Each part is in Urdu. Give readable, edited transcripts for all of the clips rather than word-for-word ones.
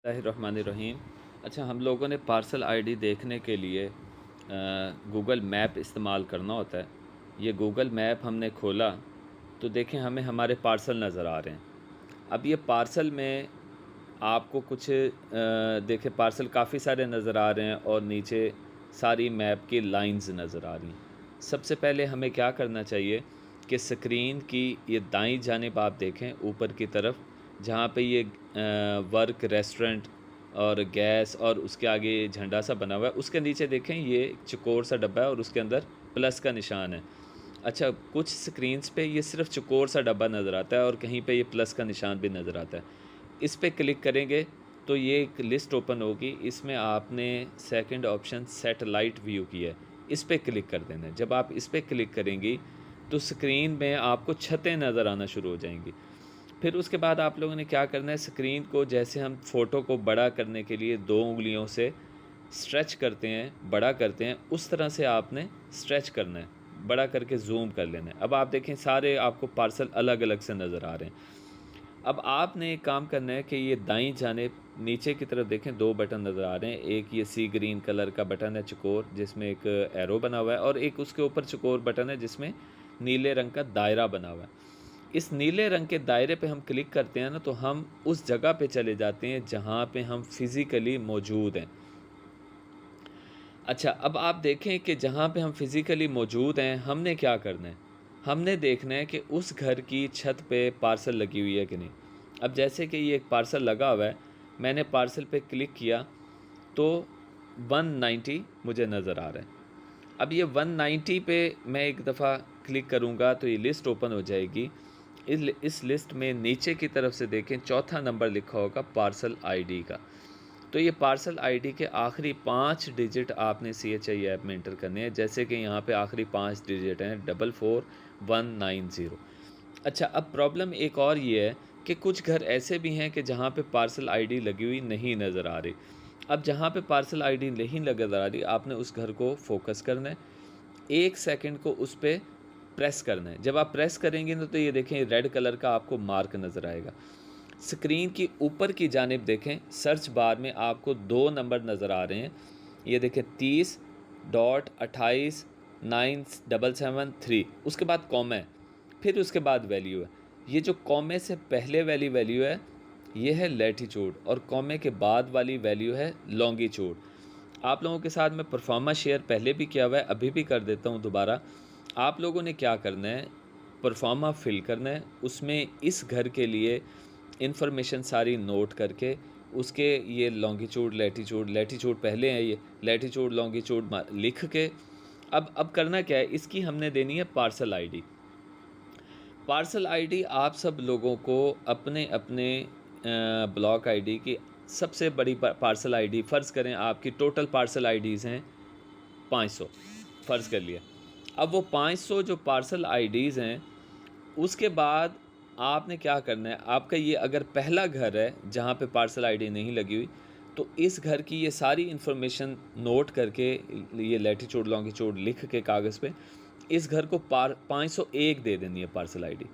اللہ الرحمن الرحیم۔ اچھا، ہم لوگوں نے پارسل آئی ڈی دیکھنے کے لیے گوگل میپ استعمال کرنا ہوتا ہے۔ یہ گوگل میپ ہم نے کھولا تو دیکھیں ہمیں ہمارے پارسل نظر آ رہے ہیں۔ اب یہ پارسل میں آپ کو کچھ دیکھیں پارسل کافی سارے نظر آ رہے ہیں اور نیچے ساری میپ کی لائنز نظر آ رہی ہیں۔ سب سے پہلے ہمیں کیا کرنا چاہیے کہ سکرین کی یہ دائیں جانب آپ دیکھیں اوپر کی طرف، جہاں پہ یہ ورک ریسٹورنٹ اور گیس اور اس کے آگے جھنڈا سا بنا ہوا ہے، اس کے نیچے دیکھیں یہ چکور سا ڈبہ ہے اور اس کے اندر پلس کا نشان ہے۔ اچھا، کچھ سکرینز پہ یہ صرف چکور سا ڈبہ نظر آتا ہے اور کہیں پہ یہ پلس کا نشان بھی نظر آتا ہے۔ اس پہ کلک کریں گے تو یہ ایک لسٹ اوپن ہوگی، اس میں آپ نے سیکنڈ آپشن سیٹلائٹ ویو کی ہے، اس پہ کلک کر دینا ہے۔ جب آپ اس پہ کلک کریں گی تو سکرین میں آپ کو چھتیں نظر آنا شروع ہو جائیں گی۔ پھر اس کے بعد آپ لوگوں نے کیا کرنا ہے، سکرین کو جیسے ہم فوٹو کو بڑا کرنے کے لیے 2 انگلیوں سے سٹریچ کرتے ہیں، بڑا کرتے ہیں، اس طرح سے آپ نے سٹریچ کرنا ہے، بڑا کر کے زوم کر لینا ہے۔ اب آپ دیکھیں سارے آپ کو پارسل الگ الگ سے نظر آ رہے ہیں۔ اب آپ نے ایک کام کرنا ہے کہ یہ دائیں جانب نیچے کی طرف دیکھیں 2 بٹن نظر آ رہے ہیں۔ ایک یہ سی گرین کلر کا بٹن ہے چکور، جس میں ایک ایرو بنا ہوا ہے، اور ایک اس کے اوپر چکور بٹن ہے جس میں نیلے رنگ کا دائرہ بنا ہوا ہے۔ اس نیلے رنگ کے دائرے پہ ہم کلک کرتے ہیں نا تو ہم اس جگہ پہ چلے جاتے ہیں جہاں پہ ہم فزیکلی موجود ہیں۔ اچھا، اب آپ دیکھیں کہ جہاں پہ ہم فزیکلی موجود ہیں ہم نے کیا کرنا ہے، ہم نے دیکھنا ہے کہ اس گھر کی چھت پہ پارسل لگی ہوئی ہے کہ نہیں۔ اب جیسے کہ یہ ایک پارسل لگا ہوا ہے، میں نے پارسل پہ کلک کیا تو 190 مجھے نظر آ رہا ہے۔ اب یہ 190 پہ میں ایک دفعہ کلک کروں گا تو یہ لسٹ اوپن ہو جائے گی۔ اس لسٹ میں نیچے کی طرف سے دیکھیں چوتھا نمبر لکھا ہوگا پارسل آئی ڈی کا، تو یہ پارسل آئی ڈی کے آخری 5 ڈیجٹ آپ نے CHI ایپ میں انٹر کرنے ہیں، جیسے کہ یہاں پہ آخری 5 ڈیجٹ ہیں 44190۔ اچھا، اب پرابلم ایک اور یہ ہے کہ کچھ گھر ایسے بھی ہیں کہ جہاں پہ پارسل آئی ڈی لگی ہوئی نہیں نظر آ رہی۔ اب جہاں پہ پارسل آئی ڈی نہیں نظر آ رہی، آپ نے اس گھر کو فوکس کرنا ہے، 1 سیکنڈ کو اس پہ پریس کرنا ہے۔ جب آپ پریس کریں گے تو یہ دیکھیں ریڈ کلر کا آپ کو مارک نظر آئے گا۔ سکرین کی اوپر کی جانب دیکھیں سرچ بار میں آپ کو 2 نمبر نظر آ رہے ہیں، یہ دیکھیں 30.289773، اس کے بعد کوما ہے، پھر اس کے بعد ویلیو ہے۔ یہ جو کومے سے پہلے والی ویلیو ہے یہ ہے لیٹیچیوڈ، اور کومے کے بعد والی ویلیو ہے لانگیچیوڈ۔ آپ لوگوں کے ساتھ میں پرفارما شیئر پہلے بھی کیا ہوا ہے، ابھی بھی کر دیتا ہوں دوبارہ۔ آپ لوگوں نے کیا کرنا ہے، پرفارما فل کرنا ہے، اس میں اس گھر کے لیے انفارمیشن ساری نوٹ کر کے اس کے یہ لانگیچیوڈ لیٹیچیوڈ پہلے ہیں، یہ لیٹیچیوڈ لانگیچیوڈ لکھ کے اب کرنا کیا ہے، اس کی ہم نے دینی ہے parcel I D. Parcel I D آپ سب لوگوں کو اپنے اپنے بلاک آئی ڈی کی سب سے بڑی پارسل آئی ڈی، فرض کریں آپ کی ٹوٹل پارسل آئی ڈیز ہیں 500، فرض کر لیا۔ اب وہ 500 جو پارسل آئی ڈیز ہیں، اس کے بعد آپ نے کیا کرنا ہے، آپ کا یہ اگر پہلا گھر ہے جہاں پہ پارسل آئی ڈی نہیں لگی ہوئی تو اس گھر کی یہ ساری انفارمیشن نوٹ کر کے یہ لیٹیچیوڈ لانگیچیوڈ لکھ کے کاغذ پہ اس گھر کو 501 دے دینی ہے پارسل آئی ڈی۔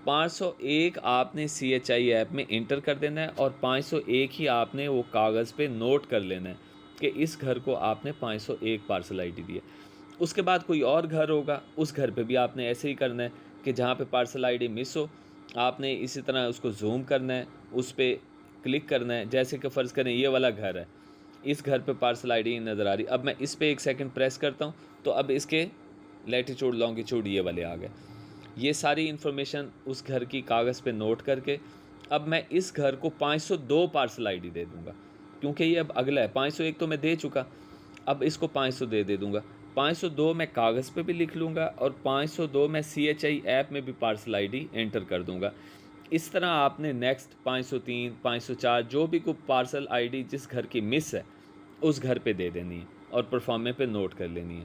501 آپ نے CHI ایپ میں انٹر کر دینا ہے، اور 501 ہی آپ نے وہ کاغذ پہ نوٹ کر لینا ہے کہ اس گھر کو آپ نے 501 پارسل آئی ڈی دی ہے۔ اس کے بعد کوئی اور گھر ہوگا، اس گھر پہ بھی آپ نے ایسے ہی کرنا ہے کہ جہاں پہ پارسل آئی ڈی مس ہو آپ نے اسی طرح اس کو زوم کرنا ہے، اس پہ کلک کرنا ہے۔ جیسے کہ فرض کریں یہ والا گھر ہے، اس گھر پہ پارسل آئی ڈی نظر آ رہی، اب میں اس پہ 1 سیکنڈ پریس کرتا ہوں تو اب اس کے لیٹیچیوڈ لانگیچیوڈ یہ والے آ گئے۔ یہ ساری انفارمیشن اس گھر کی کاغذ پہ نوٹ کر کے اب میں اس گھر کو 502 پارسل آئی ڈی دے دوں گا، کیونکہ یہ اب اگلا ہے، 501 تو میں دے چکا، اب اس کو 500 دے دوں گا۔ 502 میں کاغذ پہ بھی لکھ لوں گا اور 502 میں CHI ایپ میں بھی پارسل آئی ڈی انٹر کر دوں گا۔ اس طرح آپ نے نیکسٹ 503 504 جو بھی کوئی پارسل آئی ڈی جس گھر کی مس ہے اس گھر پہ دے دینی ہے اور پرفارمے پہ نوٹ کر لینی ہے۔